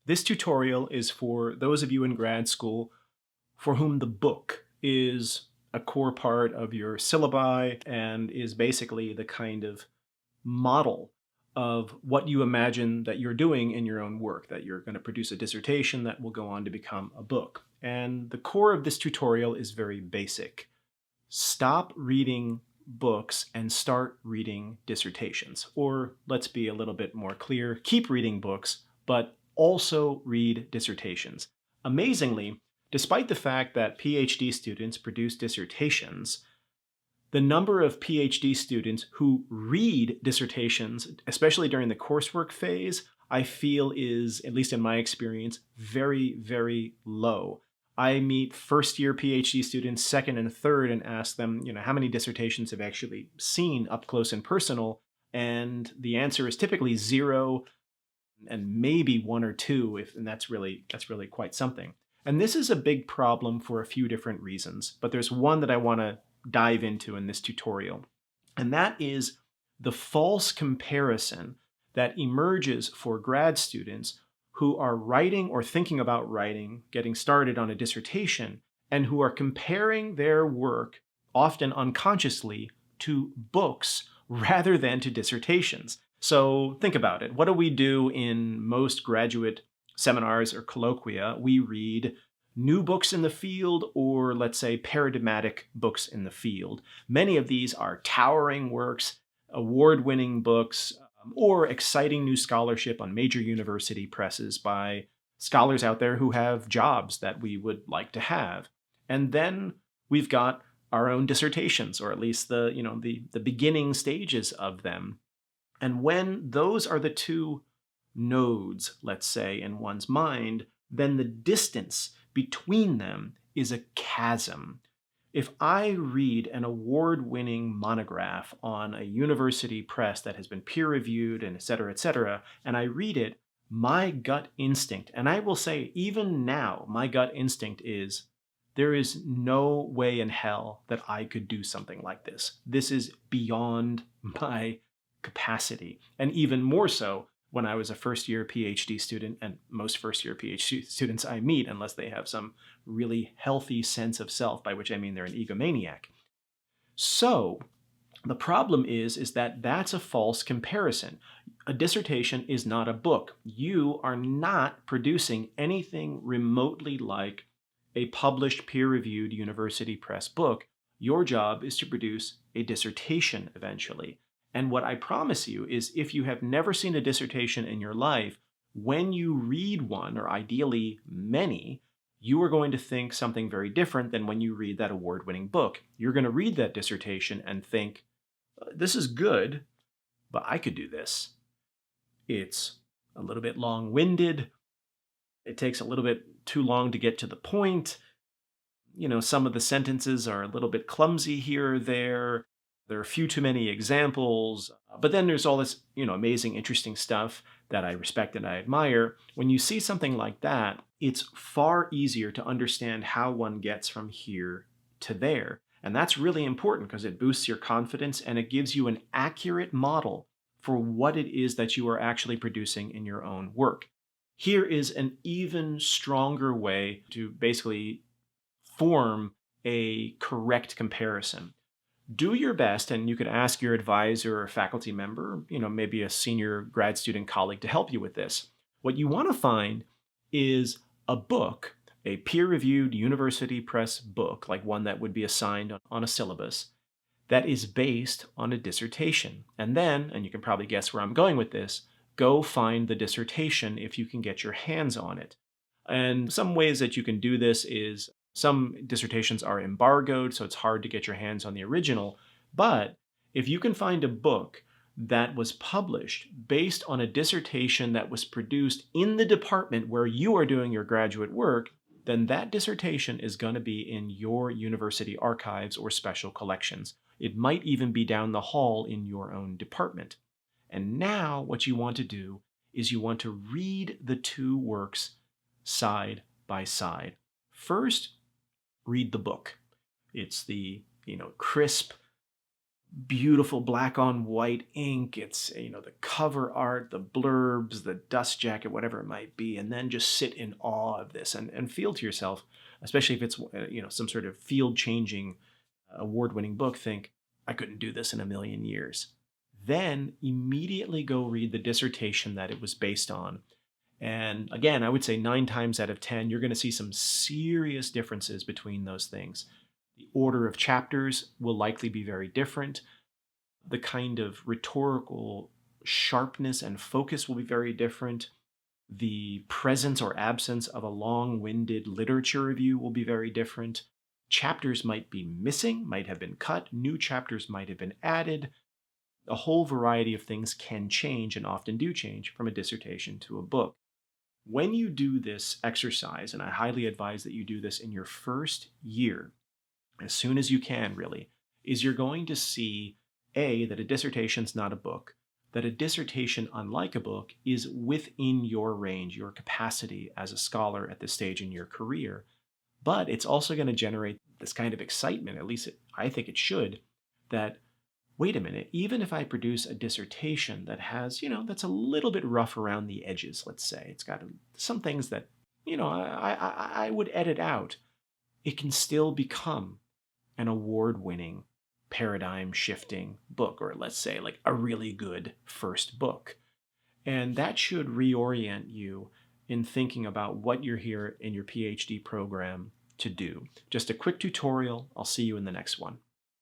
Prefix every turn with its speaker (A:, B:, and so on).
A: This tutorial is for those of you in grad school for whom the book is a core part of your syllabi and is basically the kind of model of what you imagine that you're doing in your own work, that you're going to produce a dissertation that will go on to become a book. And the core of this tutorial is very basic. Stop reading books and start reading dissertations. Or let's be a little bit more clear, keep reading books, but also read dissertations. Amazingly, despite the fact that PhD students produce dissertations, the number of PhD students who read dissertations, especially during the coursework phase, I feel is, at least in my experience, very, very low. I meet first-year PhD students, second and third, and ask them, how many dissertations have actually seen up close and personal? And the answer is typically 0 and maybe 1 or 2, and that's really quite something. And this is a big problem for a few different reasons, but there's one that I want to dive into in this tutorial, and that is the false comparison that emerges for grad students who are writing or thinking about writing, getting started on a dissertation, and who are comparing their work, often unconsciously, to books rather than to dissertations. So think about it. What do we do in most graduate seminars or colloquia? We read new books in the field, or let's say paradigmatic books in the field. Many of these are towering works, award-winning books, or exciting new scholarship on major university presses by scholars out there who have jobs that we would like to have. And then we've got our own dissertations, or at least the beginning stages of them. And when those are the two nodes, let's say, in one's mind, then the distance between them is a chasm. If I read an award-winning monograph on a university press that has been peer-reviewed and et cetera, and I read it, my gut instinct, and I will say even now, my gut instinct is, there is no way in hell that I could do something like this. This is beyond my capacity. And even more so when I was a first-year PhD student, and most first-year PhD students I meet, unless they have some really healthy sense of self, by which I mean they're an egomaniac. So the problem is that that's a false comparison. A dissertation is not a book. You are not producing anything remotely like a published peer-reviewed university press book. Your job is to produce a dissertation eventually. And what I promise you is, if you have never seen a dissertation in your life, when you read one, or ideally many, you are going to think something very different than when you read that award-winning book. You're going to read that dissertation and think, this is good, but I could do this. It's a little bit long-winded. It takes a little bit too long to get to the point. Some of the sentences are a little bit clumsy here or there. There are a few too many examples, but then there's all this, amazing, interesting stuff that I respect and I admire. When you see something like that, it's far easier to understand how one gets from here to there. And that's really important because it boosts your confidence and it gives you an accurate model for what it is that you are actually producing in your own work. Here is an even stronger way to basically form a correct comparison. Do your best, and you could ask your advisor or faculty member, maybe a senior grad student colleague, to help you with this. What you want to find is a book, a peer-reviewed university press book, like one that would be assigned on a syllabus, that is based on a dissertation. And then, and you can probably guess where I'm going with this, go find the dissertation if you can get your hands on it. And some ways that you can do this is, some dissertations are embargoed, so it's hard to get your hands on the original. But if you can find a book that was published based on a dissertation that was produced in the department where you are doing your graduate work, then that dissertation is going to be in your university archives or special collections. It might even be down the hall in your own department. And now what you want to do is you want to read the two works side by side. First, read the book. It's the, crisp, beautiful black on white ink. It's, the cover art, the blurbs, the dust jacket, whatever it might be, and then just sit in awe of this and feel to yourself, especially if it's, some sort of field changing, award winning book, think, I couldn't do this in a million years. Then immediately go read the dissertation that it was based on. And again, I would say 9 times out of 10, you're going to see some serious differences between those things. The order of chapters will likely be very different. The kind of rhetorical sharpness and focus will be very different. The presence or absence of a long-winded literature review will be very different. Chapters might be missing, might have been cut, new chapters might have been added. A whole variety of things can change and often do change from a dissertation to a book. When you do this exercise, and I highly advise that you do this in your first year, as soon as you can really, is you're going to see, A, that a dissertation is not a book, that a dissertation, unlike a book, is within your range, your capacity as a scholar at this stage in your career. But it's also going to generate this kind of excitement, at least I think it should, that, wait a minute, even if I produce a dissertation that has, that's a little bit rough around the edges, let's say, it's got some things that, I would edit out, it can still become an award-winning, paradigm-shifting book, or let's say like a really good first book. And that should reorient you in thinking about what you're here in your PhD program to do. Just a quick tutorial. I'll see you in the next one.